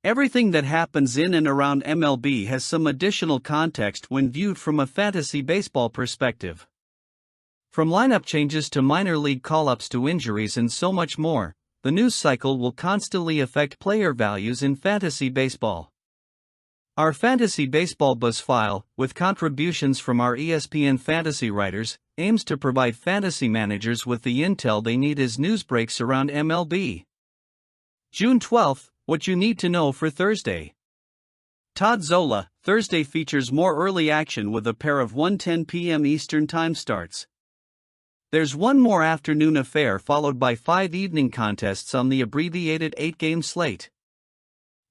Everything that happens in and around MLB has some additional context when viewed from a fantasy baseball perspective. From lineup changes to minor league call-ups to injuries and so much more, the news cycle will constantly affect player values in fantasy baseball. Our Fantasy Baseball Buzz file, with contributions from our ESPN fantasy writers, aims to provide fantasy managers with the intel they need as news breaks around MLB. June 12th, what you need to know for Thursday. Todd Zola, Thursday features more early action with a pair of 1:10 p.m. Eastern Time starts. There's one more afternoon affair followed by 5 evening contests on the abbreviated 8-game slate.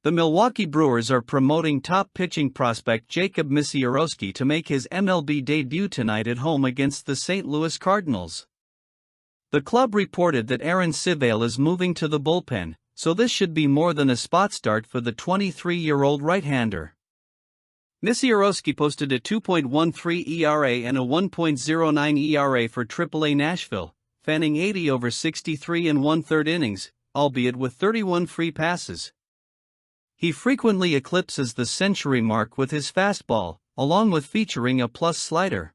The Milwaukee Brewers are promoting top pitching prospect Jacob Misiorowski to make his MLB debut tonight at home against the St. Louis Cardinals. The club reported that Aaron Civale is moving to the bullpen, so this should be more than a spot start for the 23-year-old right-hander. Misiorowski posted a 2.13 ERA and a 1.09 ERA for AAA Nashville, fanning 80 over 63 and 1/3 innings, albeit with 31 free passes. He frequently eclipses the century mark with his fastball, along with featuring a plus slider.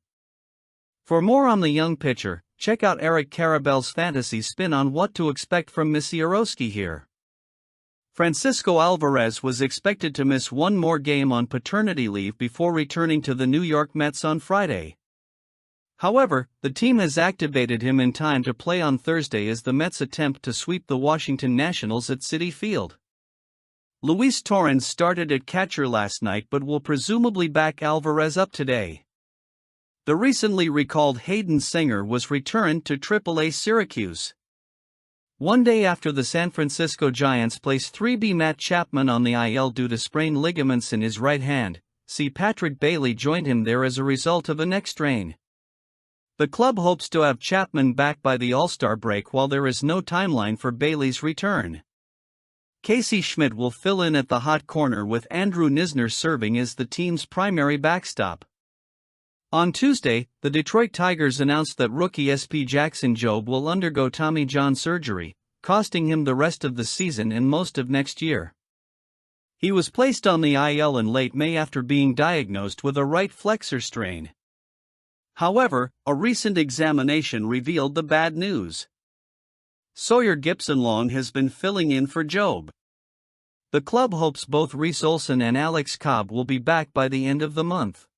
For more on the young pitcher, check out Eric Carabel's fantasy spin on what to expect from Misiorowski here. Francisco Alvarez was expected to miss one more game on paternity leave before returning to the New York Mets on Friday. However, the team has activated him in time to play on Thursday as the Mets attempt to sweep the Washington Nationals at Citi Field. Luis Torrens started at catcher last night but will presumably back Alvarez up today. The recently recalled Hayden Singer was returned to AAA Syracuse. One day after the San Francisco Giants placed 3B Matt Chapman on the IL due to sprained ligaments in his right hand, C. Patrick Bailey joined him there as a result of a neck strain. The club hopes to have Chapman back by the All-Star break while there is no timeline for Bailey's return. Casey Schmidt will fill in at the hot corner with Andrew Knizner serving as the team's primary backstop. On Tuesday, the Detroit Tigers announced that rookie SP Jackson Jobe will undergo Tommy John surgery, costing him the rest of the season and most of next year. He was placed on the IL in late May after being diagnosed with a right flexor strain. However, a recent examination revealed the bad news. Sawyer Gipson-Long has been filling in for Jobe. The club hopes both Reese Olson and Alex Cobb will be back by the end of the month.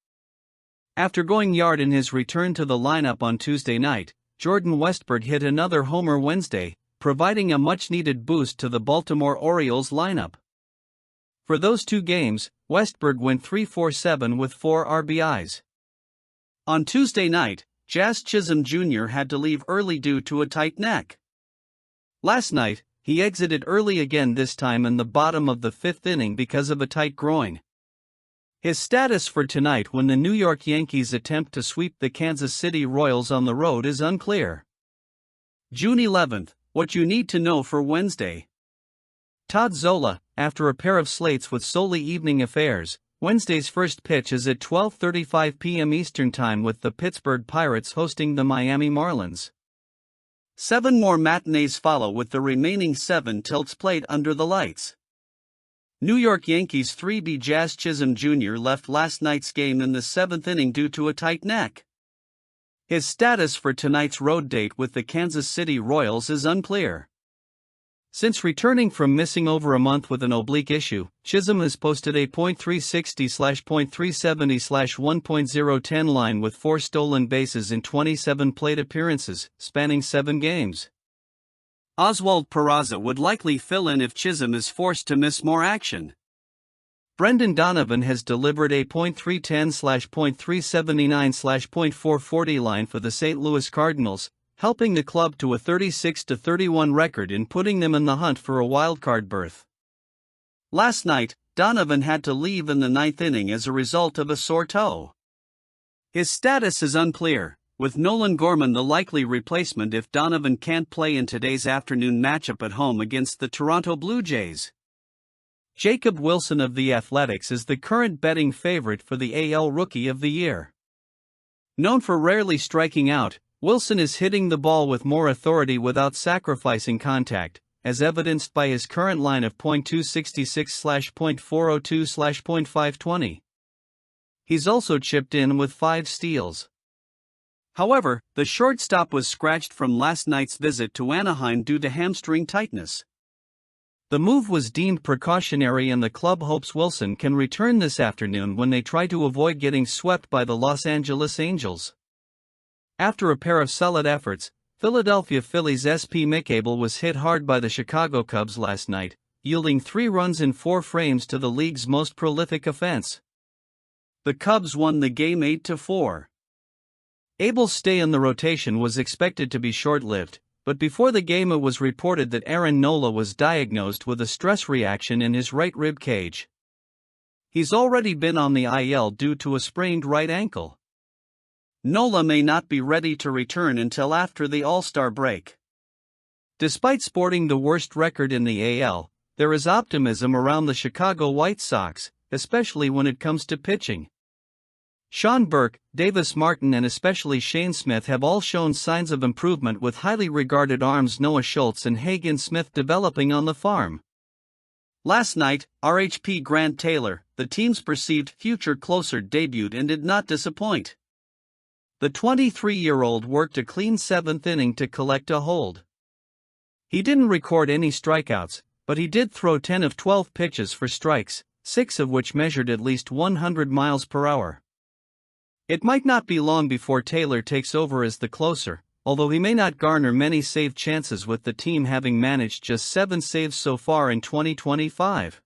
After going yard in his return to the lineup on Tuesday night, Jordan Westburg hit another homer Wednesday, providing a much-needed boost to the Baltimore Orioles lineup. For those 2 games, Westburg went 3-for-7 with 4 RBIs. On Tuesday night, Jazz Chisholm Jr. had to leave early due to a tight neck. Last night, he exited early again, this time in the bottom of the 5th inning because of a tight groin. His status for tonight when the New York Yankees attempt to sweep the Kansas City Royals on the road is unclear. June 11th, what you need to know for Wednesday. Todd Zola, after a pair of slates with solely evening affairs, Wednesday's first pitch is at 12:35 p.m. Eastern Time with the Pittsburgh Pirates hosting the Miami Marlins. 7 more matinees follow with the remaining 7 tilts played under the lights. New York Yankees 3B Jazz Chisholm Jr. left last night's game in the 7th inning due to a tight neck. His status for tonight's road date with the Kansas City Royals is unclear. Since returning from missing over a month with an oblique issue, Chisholm has posted a .360/.370/1.010 line with 4 stolen bases in 27 plate appearances, spanning 7 games. Oswald Peraza would likely fill in if Chisholm is forced to miss more action. Brendan Donovan has delivered a .310/.379/.440 line for the St. Louis Cardinals, helping the club to a 36-31 record and putting them in the hunt for a wildcard berth. Last night, Donovan had to leave in the 9th inning as a result of a sore toe. His status is unclear, with Nolan Gorman the likely replacement if Donovan can't play in today's afternoon matchup at home against the Toronto Blue Jays. Jacob Wilson of The Athletics is the current betting favorite for the AL Rookie of the Year. Known for rarely striking out, Wilson is hitting the ball with more authority without sacrificing contact, as evidenced by his current line of .266/.402/.520. He's also chipped in with 5 steals. However, the shortstop was scratched from last night's visit to Anaheim due to hamstring tightness. The move was deemed precautionary, and the club hopes Wilson can return this afternoon when they try to avoid getting swept by the Los Angeles Angels. After a pair of solid efforts, Philadelphia Phillies' SP McCable was hit hard by the Chicago Cubs last night, yielding 3 runs in 4 frames to the league's most prolific offense. The Cubs won the game 8-4. Abel's stay in the rotation was expected to be short-lived, but before the game it was reported that Aaron Nola was diagnosed with a stress reaction in his right rib cage. He's already been on the IL due to a sprained right ankle. Nola may not be ready to return until after the All-Star break. Despite sporting the worst record in the AL, there is optimism around the Chicago White Sox, especially when it comes to pitching. Sean Burke, Davis Martin and especially Shane Smith have all shown signs of improvement, with highly regarded arms Noah Schultz and Hagen Smith developing on the farm. Last night, RHP Grant Taylor, the team's perceived future closer, debuted and did not disappoint. The 23-year-old worked a clean 7th inning to collect a hold. He didn't record any strikeouts, but he did throw 10 of 12 pitches for strikes, 6 of which measured at least 100 miles per hour. It might not be long before Taylor takes over as the closer, although he may not garner many save chances, with the team having managed just 7 saves so far in 2025.